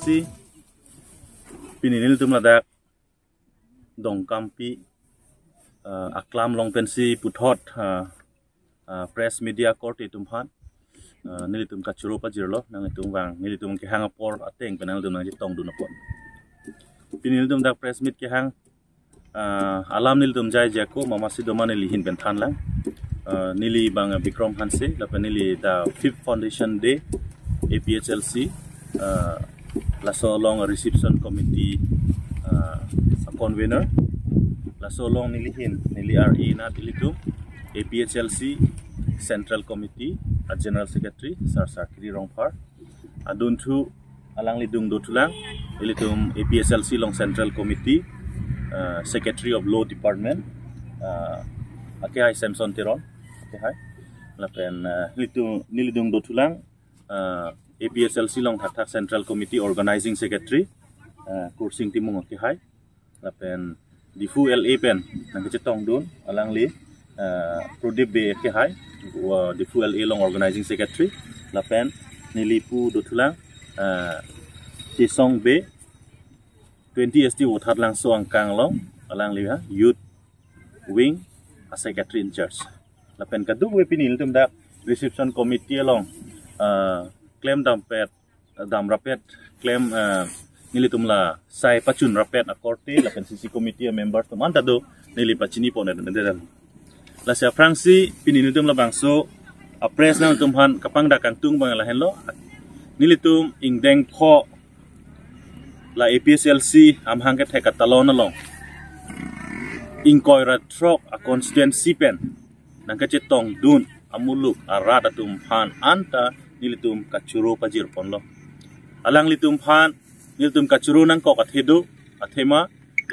Fransi pininil tum ladak dongkampi aklam long pensi puthot press media court itum phan nilitum kachuro pa jirlo nang itum wang nilitum ke hang por ateng penang dum nang jitong dun pon pininil tum dak press meet ke hang alam nilitum jai jako mamasi domane lihin ben than lang nili bang Bikram Hanse lapan nili the 5th foundation day APHLC la so long reception committee convener la so long nilihin nili RE na dilitum APHLC central committee a general secretary sar sakri rongphar adun thu alang lidung dotulang ilitum APHLC long central committee secretary of law department ake hai Samson Teron ake hai lapen nilidung dotulang APHLC long thak central committee organizing secretary kursing timung ake hai lapen difu LA pen nang chetong dun alang li Prodip be ake hai difu LA long organizing secretary lapen nilipu dotulang Tisong be 20 ST wothat lang so angkang long alang li ha youth wing a secretary in charge lapen kaduk we pinil tum dak reception committee long claim dam rapet claim nilitum la sai pachun rapet akorte lapen CC committee members tum anta do nili pachini pon nedal la sia Fransi pinil tum la bangso a press na tum han kapang da kantung bang la hello nilitum ingdeng pho la APHLC am hangket he katalon along inkoira trok a constituency pen nang tong dun amuluk arada tum phan anta nilitum kachuro pajir ponlo alang litum phan nilitum kachuro nang kok athedu athema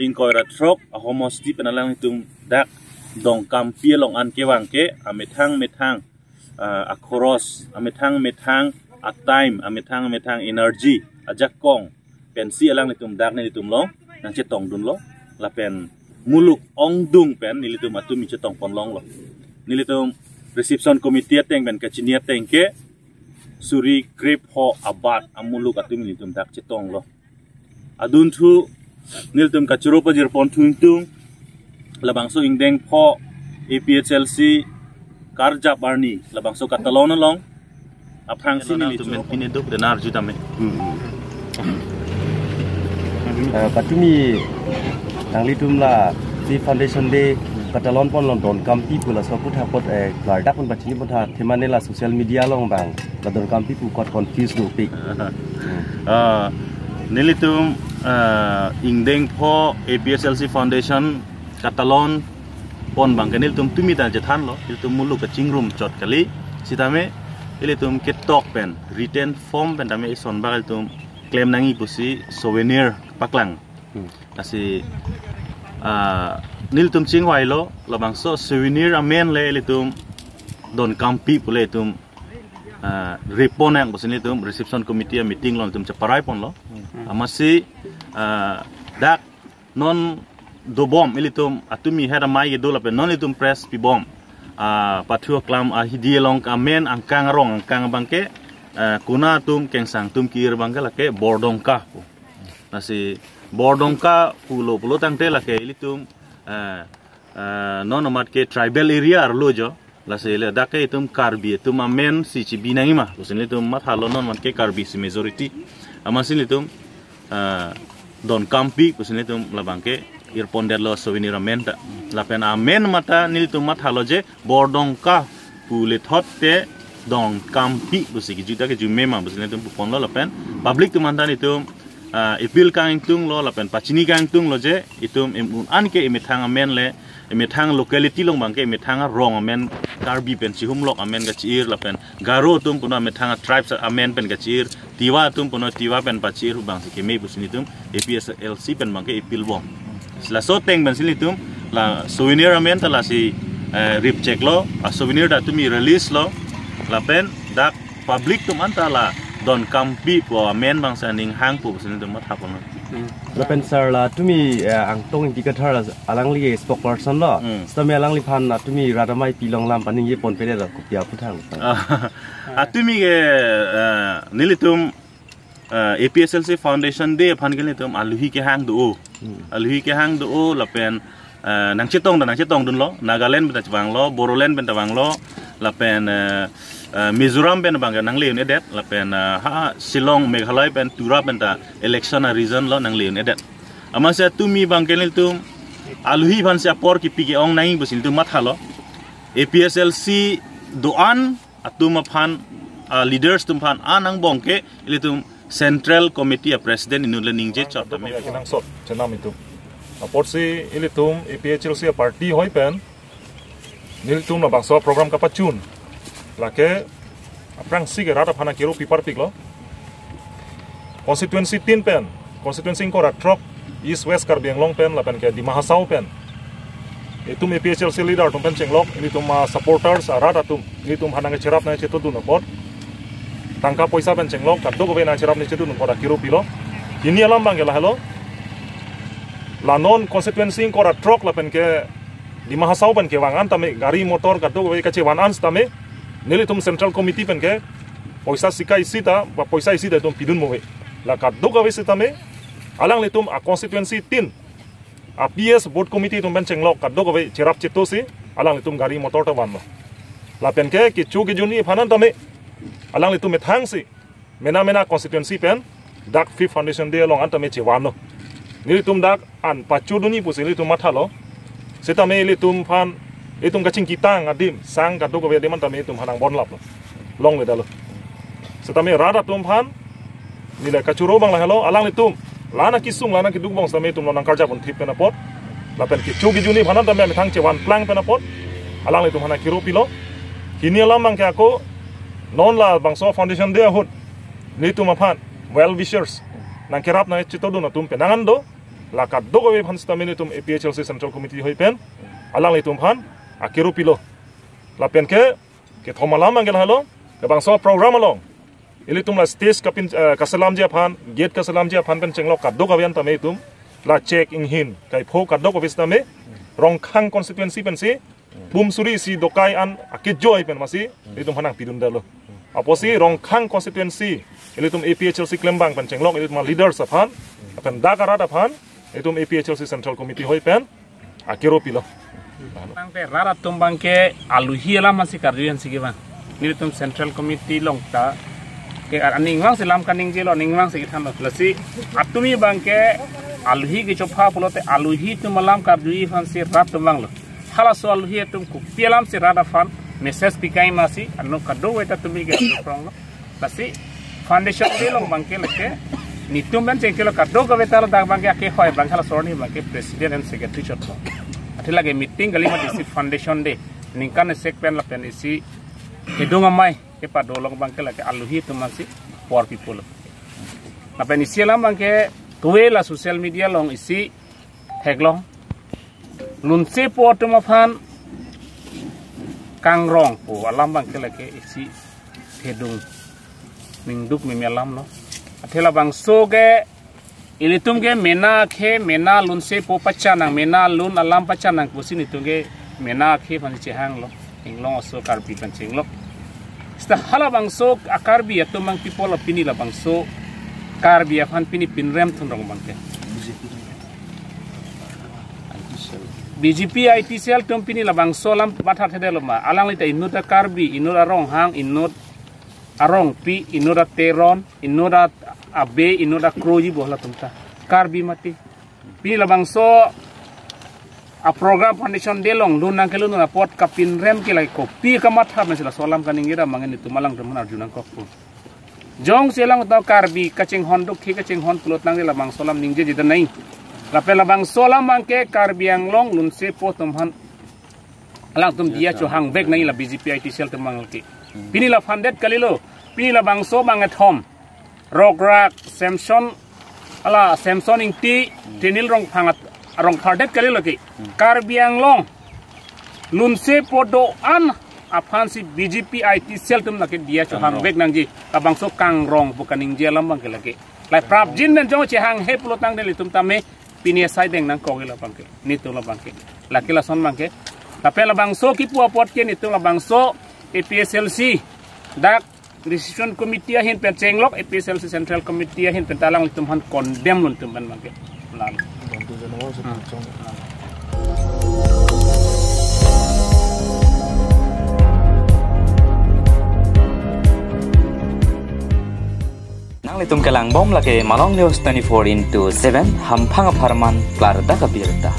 inkoira trok a homosti pen alang litum dak dong kampie long an kewangke amethang a khoros amethang a time amethang energy ajak kong pensi alang litum dak ni litum long nang chetong dun lo lapen muluk ong dung pen nilitum atum mi chetong pon long lo nilitum reception committee teng ben kachinia teng ke suri grip ho abat amuluk atum nilitum dak chetong lo adun thu nilitum kachuro pajir pon tung labangso ingdeng pho APHLC karja barni labangso katalon long aphang si nilitum pineduk denar jutame patumi nanglitum la si foundation de katalon pon London kampi pula so putha pot larda pon bachini putha themane la social media long bang London kampi pu kot confuse do pik nilitum ingdeng pho APHLC foundation katalon pon bang nilitum tumi ta jethan lo nilitum muluk ka chingrum chot kali sitame nilitum ketok pen written form pen tame son bakal tum claim nangi pusi souvenir paklang kasi nilitum chingwai lo labang so souvenir amen le litum don kampi pule tum repon yang pusi litum reception committee meeting lo tum chaparai pon lo amasi dak non do bom ilitum atumi hera mai ge do lape non litum press pi bom pathu klam hidie long amen angkang rong angkang bangke kuna tum kengsang tum kir bangke lake bordongka nasi bordongka pulo tangte lake ilitum non amat ke tribal area arlo jo lase le dake tum karbi tum amen si chi binangi ma usin litum mat halo non mat ke karbi si majority amasin litum don kampi usin litum labangke irponder lo souvenir amen ta lapen amen mata nilitum mat halo je bordongka pule thotte dong kampi busiki juta ke jume ma busine tum pon lo lapen public tum antan itu ipil kang tung lo lapen pachini kang tung lo je itum an ke imethang amen le imethang locality long bang ke imethang rong amen karbi pen si humlok amen ga chir lapen garo tum puno imethang tribes amen pen ga chir tiwa tum puno tiwa pen pachir bang si ke me busini tum APHLC pen bang ke ipil bom la so teng ben sini tum la souvenir amen ta la si rip check lo souvenir da tumi release lo lapen dak public tum antala don kampi po amen bang saning hang pu sini tum mat hapon lapen sir la tumi angtong indicator alang li spokesperson lo stame alang li phan tumi radamai pilong lam paning ye pon pele ko pia puthang atumi ge nilitum APSLC Foundation de phan ke tum aluhi ke hang do lapen nang chetong dun lo Nagaland benta bang lo Bodoland benta bang lo lapen Mizoram ben bang nang leun edet lapen Shillong Meghalaya ben Tura benta election reason lo nang leun edet amasa tumi bang ke tum aluhi phan sia por ki pige ong nai busil tum mathalo APSLC doan atuma phan leaders tum phan anang bongke ilitum Central Committee President inule ningje chapter me kinang sot chenam itu aporsi ilitum APHLC party hoi pen nilitum na bangso program kapachun lake aprang sige rata phana kiro pipar piklo constituency 3 pen constituency ko ratrok east west Karbi Anglong pen lapen ke di Mahasau pen itum APHLC leader tum pen chenglok ilitum supporters rata tum ilitum hanang cherap na chetu dun apot tangka poisa pen cenglok kaddo ko na cherap ni chetu nun koda kiro pilo ini alam bang gela halo la non constituency ko ra truck la pen ke di Mahasau pen ke wangan tame gari motor kaddo ko ka che wan ans tame nilitum central committee pen ke poisa sikai sita ba poisa isida tum pidun mowe la kaddo ko wesi tame alang litum a constituency 3 a PS board committee tum pen cenglok kaddo ko cherap chetu si alang litum gari motor ta wan la pen ke chu ki juni phanan tame alang itu methang si mena constituency pen dak fi foundation de long antame chewano nilitum dak an pachuduni pusili tum mathalo setame ilitum phan itum kaching kitang adim sang ka dogo de man tame itum hanang bon lap long le dalo setame rada tum phan nile kachuro bang la halo alang itum lana kisung lana kiduk bang same itum nang karja pun thip pen apot lapen ki chugi juni phanan tame methang chewan plang pen apot alang itum hana kiro pilo kini alam bang ke ako non la bangso foundation dia hut ni tu mapan well wishers nang kerap na chito do na tum penangan do la ka do go phan stamini tum APHLC central committee hoi pen alang le tum phan akiru pilo la pen ke thomalam angel halo ke bangso program along ili tum la stage kapin kasalam dia phan gate kasalam dia phan pen chenglok ka do go yan tame tum la check in hin kai pho ka do go vistame rongkhang constituency pen si bum suri si dokai an akijoi pen masi itum hanang pidun dalo aposi rongkhang constituency ilitum APHLC Klembang pen cenglok ilitum leaders aphan apen dakarat aphan ilitum APHLC central committee hoi pen akiro pilo bang pe rara tumbang ke aluhi ala masih karjuan sige bang ilitum central committee long ta ke aning wang selam kaning jelo ning wang sige than lasi atumi bang ke aluhi ke chopa pulote aluhi tumalam karjui fan se rat tumbang lo hala so aluhi tum ku pialam se rada fan message pikai masih anu kado weta tumi ke prong lasi foundation de long bangke leke nitum ben cengkelo kado ke weta dak bangke ake hoy bangkala sorni bangke president and secretary chotlo atila ke meeting gali ma disi foundation de ningkan sek pen la pen isi edong amai ke padolong bangke leke aluhi tu masih poor people na pen isi lam bangke tuwe la social media long isi heglong lunse po tu mafan kangrong po alam bang kelake isi hedung mingduk mimelam no athela bang soge ilitum ge mena lunse po pachanang mena lun alam pachanang pusin itunge mena khe pan chehang lo inglong so karbi pan chinglok sta hala bang so akarbi atumang people opini la bang so karbi afan pini pinrem thun rong bangke BGP ITCL company la bang solam batha thede loma alang lita inuta karbi inura rong hang inut arong pi inura teron inura abe inura kroji bohla tumta karbi mati pi la bang so a program foundation delong lunang kelun na pot kapin rem ke lai ko pi kamat ha mesila solam kaningira mangen itu malang teman arjunan kokku jong selang ta karbi kacing honduk ki kacing hon plot nang la bang solam ningje jidan nai lapela bang solam bangke Karbi Anglong lunse po tumhan alang tum dia cho hang bek nai la BGP ITCL tumang ki pini la funded kalilo pini la bang so bang at home rograk Samson ala Samson ingti tenil rong phangat rong funded kalilo ki Karbi Anglong lunse po do an afansi BGP ITCL tum laki dia cho hang bek nangji abang so kang rong bukan ingje lam bang laki lai prap jin dan jong che hang he plotang deli tum tame pinia sai deng nang kogi la bangke nitu la bangke laki la son bangke tapi la bangso ki pu apot ke nitu la bangso APSLC dak decision committee hin pen chenglok APSLC central committee hin pen talang tum han condemn lun tum ban mangke lan nang litum kelang bom lake Malong News 24/7 hampang aparman klarda kabirta